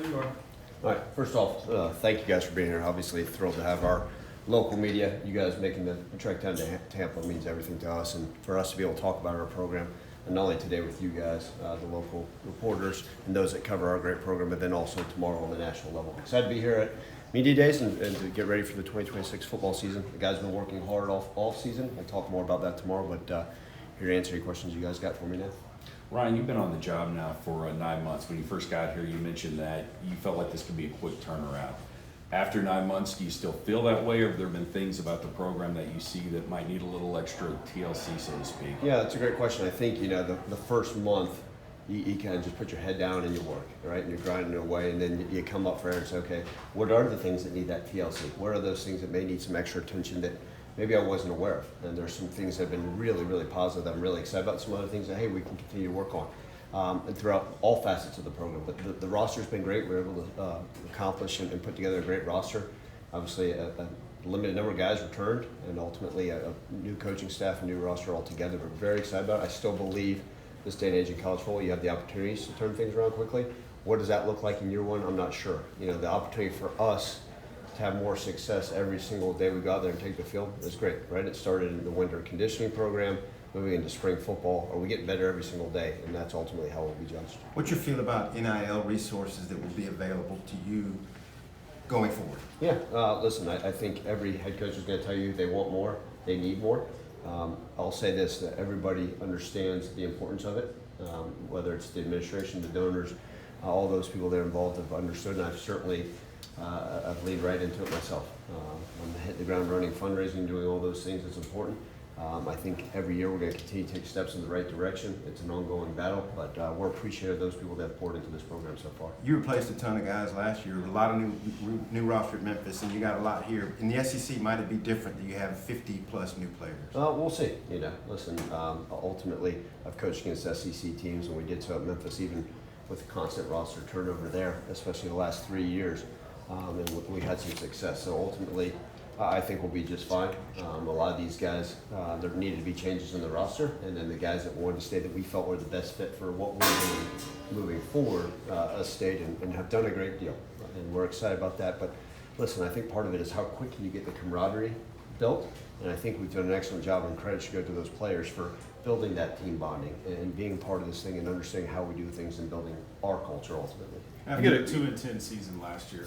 There you are. All right, first off, thank you guys for being here. Obviously thrilled to have our local media. You guys making the trek down to Tampa means everything to us, and for us to be able to talk about our program, and not only today with you guys, the local reporters, and those that cover our great program, but then also tomorrow on the national level. Excited to be here at Media Days and to get ready for the 2026 football season. The guys have been working hard off season. We'll talk more about that tomorrow, but here to answer your questions you guys got for me now. Ryan, you've been on the job now for 9 months. When you first got here, you mentioned that you felt like this could be a quick turnaround. After 9 months, do you still feel that way, or have there been things about the program that you see that might need a little extra TLC, so to speak? Yeah, that's a great question. I think, the first month, you kind of just put your head down and you work, right? And you're grinding away, and then you come up for air and say, okay, what are the things that need that TLC? What are those things that may need some extra attention that maybe I wasn't aware of? And there's some things that have been really, really positive that I'm really excited about. Some other things that, hey, we can continue to work on. And throughout all facets of the program. But the roster's been great. We're able to accomplish and put together a great roster. Obviously, a limited number of guys returned, and ultimately a new coaching staff, a new roster altogether. We're very excited about it. I still believe this day and age in college football, you have the opportunities to turn things around quickly. What does that look like in year one? I'm not sure. The opportunity for us to have more success every single day we go out there and take the field is great, right? It started in the winter conditioning program, moving into spring football, or we get better every single day, and that's ultimately how we'll be judged. What's your feel about NIL resources that will be available to you going forward? Yeah, listen, I think every head coach is going to tell you they want more, they need more. I'll say this, that everybody understands the importance of it, whether it's the administration, the donors, all those people that are involved have understood, and I've certainly I've leaned right into it myself. I'm hitting the ground running, fundraising, doing all those things is important. I think every year we're going to continue to take steps in the right direction. It's an ongoing battle, but we're appreciative of those people that have poured into this program so far. You replaced a ton of guys last year, a lot of new roster at Memphis, and you got a lot here. In the SEC, might it be different that you have 50-plus new players? We'll see. Listen, ultimately, I've coached against SEC teams, and we did so at Memphis, even with constant roster turnover there, especially the last 3 years, and we had some success. So ultimately, I think we'll be just fine. A lot of these guys, there needed to be changes in the roster, and then the guys that wanted to stay that we felt were the best fit for what we're doing moving forward stayed and have done a great deal, and we're excited about that. But listen, I think part of it is how quick can you get the camaraderie built, and I think we've done an excellent job, and credit should go to those players for building that team bonding and being part of this thing and understanding how we do things and building our culture ultimately. After a 2-10 season last year,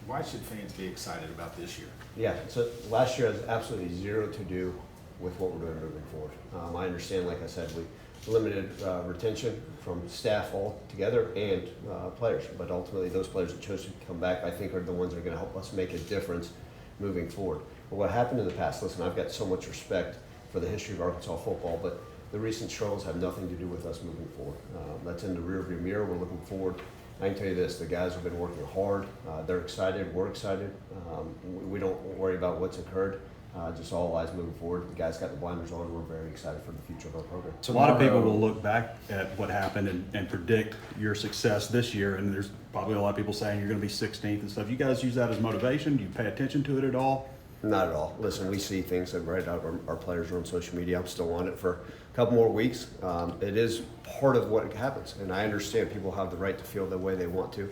why should fans be excited about this year? Yeah, so last year has absolutely zero to do with what we're doing moving forward. I understand, like I said, we limited retention from staff altogether and players, but ultimately those players that chose to come back, I think, are the ones that are going to help us make a difference moving forward. But what happened in the past, listen, I've got so much respect for the history of Arkansas football, but the recent struggles have nothing to do with us moving forward. That's in the rearview mirror. We're looking forward. I can tell you this, the guys have been working hard. They're excited, we're excited. We don't worry about what's occurred, just all eyes moving forward. The guys got the blinders on, and we're very excited for the future of our program. So a lot of people will look back at what happened and predict your success this year, and there's probably a lot of people saying you're going to be 16th and stuff. You guys use that as motivation? Do you pay attention to it at all? Not at all. Listen, we see things that right out our players are on social media. I'm still on it for a couple more weeks. It is part of what happens, and I understand people have the right to feel the way they want to.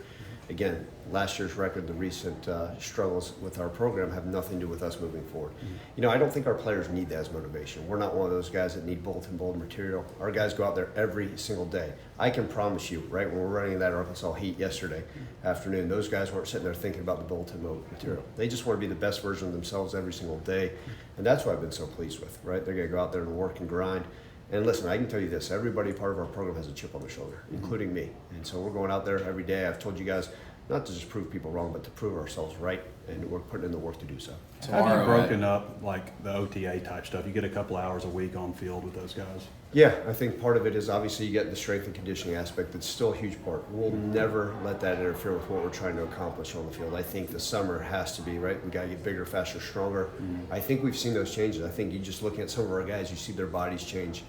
Again, last year's record, the recent struggles with our program have nothing to do with us moving forward. I don't think our players need that as motivation. We're not one of those guys that need bulletin board material. Our guys go out there every single day. I can promise you, right, when we're running that Arkansas Heat yesterday afternoon, those guys weren't sitting there thinking about the bulletin board material. They just want to be the best version of themselves every single day, and that's what I've been so pleased with, right? They're going to go out there and work and grind. And listen, I can tell you this, everybody part of our program has a chip on their shoulder, including me. And so we're going out there every day. I've told you guys not to just prove people wrong, but to prove ourselves right, and we're putting in the work to do so. How have you broken up like the OTA type stuff? You get a couple hours a week on field with those guys? Yeah, I think part of it is obviously you get the strength and conditioning aspect. That's still a huge part. We'll never let that interfere with what we're trying to accomplish on the field. I think the summer has to be, right? We got to get bigger, faster, stronger. I think we've seen those changes. I think you just looking at some of our guys, you see their bodies change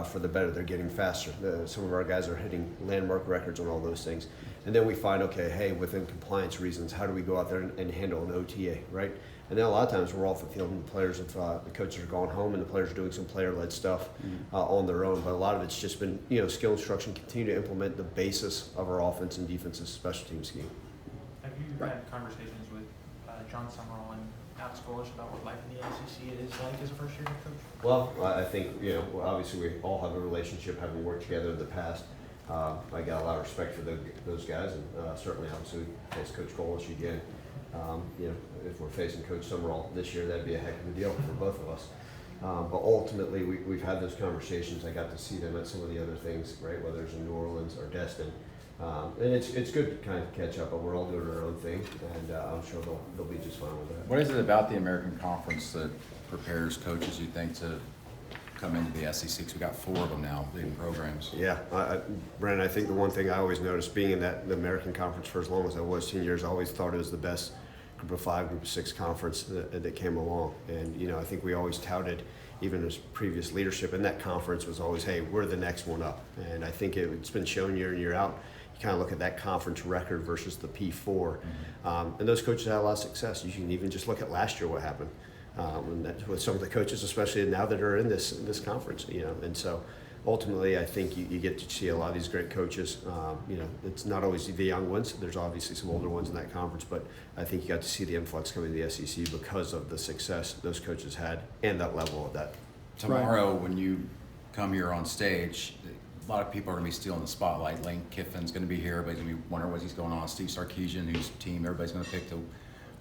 for the better. They're getting faster. Some of our guys are hitting landmark records on all those things. And then we find, okay, hey, within compliance reasons, how do we go out there and handle an OTA, right? And then a lot of times we're off the field and the players, if the coaches are going home and the players are doing some player-led stuff on their own. But a lot of it's just been, skill instruction, continue to implement the basis of our offense and defense's special team scheme. Have you had conversations with John Summerall and Alex Golish about what life in the SEC is like as a first-year head coach? Well, I think, obviously we all have a relationship, having worked together in the past. I got a lot of respect for those guys, and certainly, obviously, face Coach Golish again. If we're facing Coach Summerall this year, that'd be a heck of a deal for both of us. But ultimately, we've had those conversations. I got to see them at some of the other things, right, whether it's in New Orleans or Destin. And it's good to kind of catch up, but we're all doing our own thing, and I'm sure they'll be just fine with that. What is it about the American Conference that prepares coaches, you think, to come into the SEC? Because we got 4 of them now, leading programs. Yeah, Brandon, I think the one thing I always noticed, being in the American Conference for as long as I was, 10 years, I always thought it was the best Group of 5, Group of 6 conference that came along. And, I think we always touted, even as previous leadership in that conference was always, hey, we're the next one up. And I think it's been shown year in, year out. You kind of look at that conference record versus the P4. And those coaches had a lot of success. You can even just look at last year what happened. With some of the coaches, especially now that are in this conference, and so ultimately I think you get to see a lot of these great coaches. It's not always the young ones. There's obviously some older ones in that conference, but I think you got to see the influx coming to the SEC because of the success those coaches had and that level of that. Tomorrow, when you come here on stage, a lot of people are going to be stealing the spotlight. Lane Kiffin's going to be here, but he's going to be wondering what he's going on. Steve Sarkisian, whose team everybody's going to pick to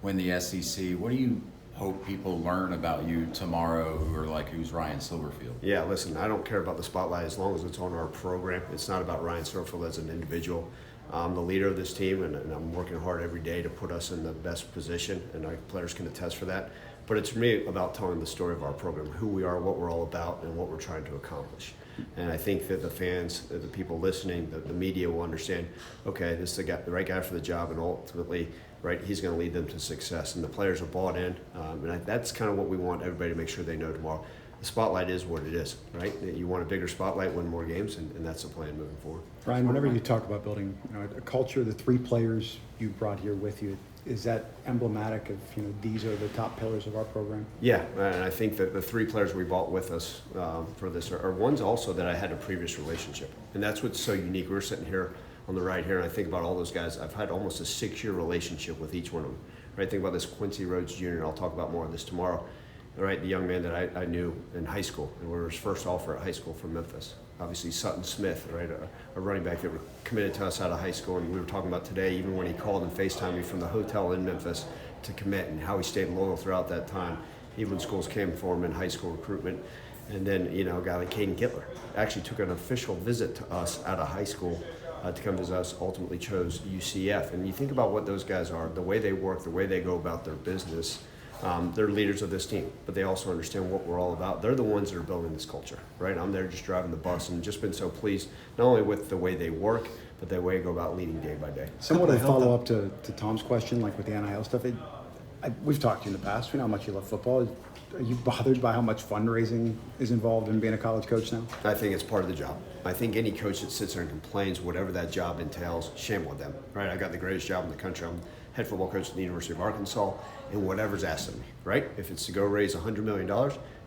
win the SEC. What do you hope people learn about you tomorrow who are like, who's Ryan Silverfield? Yeah, listen, I don't care about the spotlight as long as it's on our program. It's not about Ryan Silverfield as an individual. I'm the leader of this team, and I'm working hard every day to put us in the best position, and our players can attest for that. But it's me about telling the story of our program, who we are, what we're all about, and what we're trying to accomplish. And I think that the fans, the people listening, the media will understand, okay, this is the right guy for the job, and ultimately, right, he's going to lead them to success. And the players are bought in, and that's kind of what we want everybody to make sure they know tomorrow. The spotlight is what it is, right? You want a bigger spotlight, win more games, and that's the plan moving forward. Ryan, whenever you talk about building a culture, the 3 players you brought here with you, is that emblematic of, these are the top pillars of our program? Yeah, and I think that the 3 players we brought with us for this are ones also that I had a previous relationship. And that's what's so unique. We're sitting here on the right here, and I think about all those guys. I've had almost a 6-year relationship with each one of them. Right? Think about this Quincy Rhodes Jr., and I'll talk about more of this tomorrow. Right, the young man that I knew in high school, and we were his first offer at high school from Memphis. Obviously Sutton Smith, right, a running back that were committed to us out of high school, and we were talking about today, even when he called and FaceTimed me from the hotel in Memphis to commit, and how he stayed loyal throughout that time, even when schools came for him in high school recruitment. And then, a guy like Caden Gittler actually took an official visit to us out of high school to come visit us, ultimately chose UCF. And you think about what those guys are, the way they work, the way they go about their business. They're leaders of this team, but they also understand what we're all about. They're the ones that are building this culture, right? I'm there just driving the bus, and just been so pleased, not only with the way they work, but the way they go about leading day by day. Somewhat a follow-up to Tom's question, like with the NIL stuff. We've talked to you in the past. We know how much you love football. Are you bothered by how much fundraising is involved in being a college coach now? I think it's part of the job. I think any coach that sits there and complains, whatever that job entails, shame on them, right? I got the greatest job in the country. I'm head football coach at the University of Arkansas, and whatever's asked of me, right? If it's to go raise $100 million,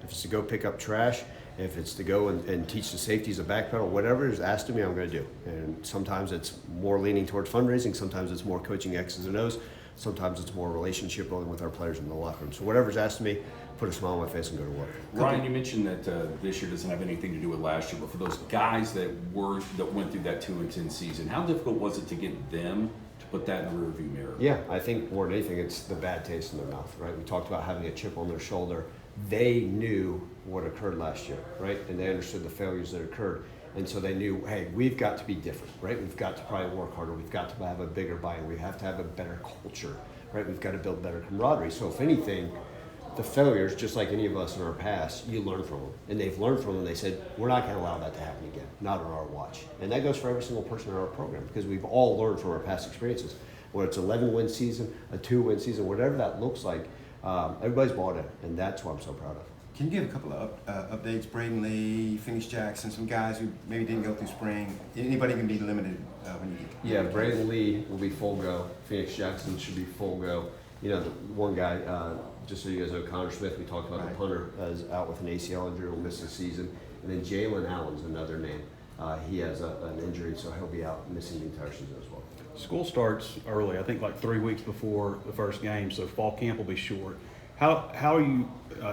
if it's to go pick up trash, if it's to go and teach the safeties a backpedal, whatever is asked of me, I'm going to do. And sometimes it's more leaning towards fundraising, sometimes it's more coaching X's and O's, sometimes it's more relationship building with our players in the locker room. So whatever's asked of me, put a smile on my face and go to work. Ryan, you mentioned that this year doesn't have anything to do with last year, but for those guys that went through that 2-10 season, how difficult was it to get them to put that in the rearview mirror? Yeah, I think more than anything, it's the bad taste in their mouth, right? We talked about having a chip on their shoulder. They knew what occurred last year, right? And they understood the failures that occurred. And so they knew, hey, we've got to be different, right? We've got to probably work harder. We've got to have a bigger buy-in. We have to have a better culture, right? We've got to build better camaraderie. So if anything, the failures, just like any of us in our past, you learn from them. And they've learned from them. They said, we're not going to allow that to happen again, not on our watch. And that goes for every single person in our program, because we've all learned from our past experiences. Whether it's an 11-win season, a 2-win season, whatever that looks like, everybody's bought in, and that's what I'm so proud of. Can you give a couple of updates? Braden Lee, Phoenix Jackson, some guys who maybe didn't go through spring. Anybody can be limited when you get. Yeah, Braden Lee will be full go. Phoenix Jackson should be full go. You know, the one guy, just so you guys know, Connor Smith, we talked about, Right. the punter, is out with an ACL injury, will miss the season. And then Jalen Allen's another name. He has an injury, so he'll be out missing the entire season as well. School starts early, I think like 3 weeks before the first game, so fall camp will be short. How you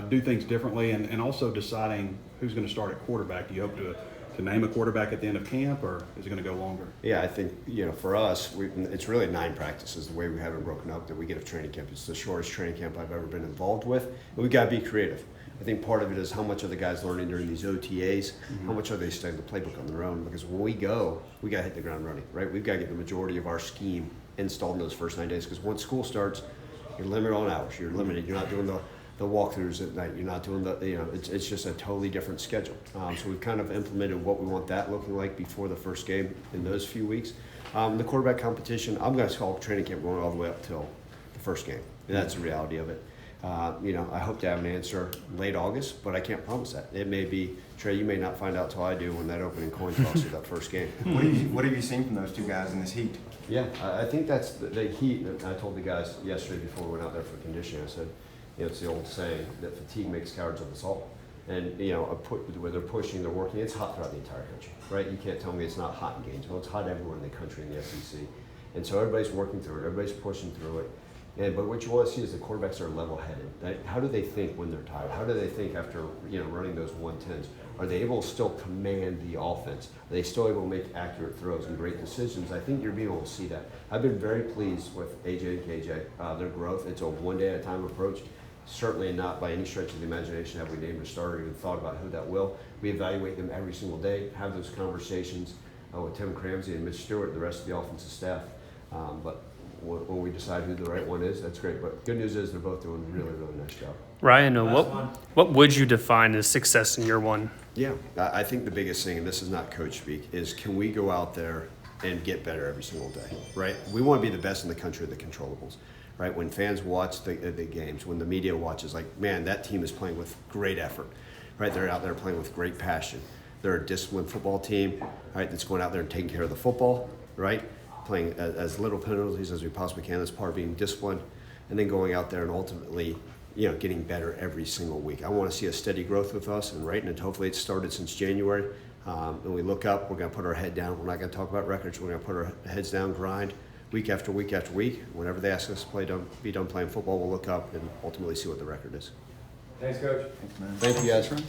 do things differently, and also deciding who's going to start at quarterback? Do you hope to name a quarterback at the end of camp, or is it going to go longer? Yeah, I think, you know, for us, it's really 9 practices, the way we have it broken up that we get of training camp. It's the shortest training camp I've ever been involved with. And we've got to be creative. I think part of it is how much are the guys learning during these OTAs? How much are they studying the playbook on their own? Because when we go, we got to hit the ground running, right? We've got to get the majority of our scheme installed in those first 9 days, because once school starts, you're limited on hours. You're limited. You're not doing the walkthroughs at night. You're not doing it's just a totally different schedule. So we've kind of implemented what we want that looking like before the first game in those few weeks. The quarterback competition, I'm going to call training camp going all the way up till the first game. And that's the reality of it. I hope to have an answer late August, but I can't promise that. It may be, Trey, you may not find out till I do when that opening coin toss of that first game. What have you seen from those 2 guys in this heat? Yeah, I think that's the heat. I told the guys yesterday before we went out there for conditioning, I said, it's the old saying that fatigue makes cowards of us all. And, where they're pushing, they're working, it's hot throughout the entire country, right? You can't tell me it's not hot in Gainesville. It's hot everywhere in the country in the SEC. And so everybody's working through it, everybody's pushing through it. But what you want to see is the quarterbacks are level-headed. Right? How do they think when they're tired? How do they think after running those 110s? Are they able to still command the offense? Are they still able to make accurate throws and great decisions? I think you're being able to see that. I've been very pleased with AJ and KJ, their growth. It's a one-day-at-a-time approach. Certainly not by any stretch of the imagination have we named a starter or even thought about who that will. We evaluate them every single day, have those conversations with Tim Cramsey and Mitch Stewart and the rest of the offensive staff. But when we decide who the right one is, that's great. But good news is they're both doing a really, really nice job. Ryan, what would you define as success in year one? Yeah, I think the biggest thing, and this is not coach speak, is can we go out there and get better every single day, right? We want to be the best in the country of the controllables, right? When fans watch the games, when the media watches, like, man, that team is playing with great effort, right? They're out there playing with great passion. They're a disciplined football team, right, that's going out there and taking care of the football, right? Playing as little penalties as we possibly can. That's part of being disciplined, and then going out there and ultimately, getting better every single week. I want to see a steady growth with us, and hopefully it's started since January. When we look up, we're going to put our head down. We're not going to talk about records. We're going to put our heads down, grind week after week after week. Whenever they ask us to be done playing football, we'll look up and ultimately see what the record is. Thanks, Coach. Thanks, man. Thank you, guys. Appreciate it.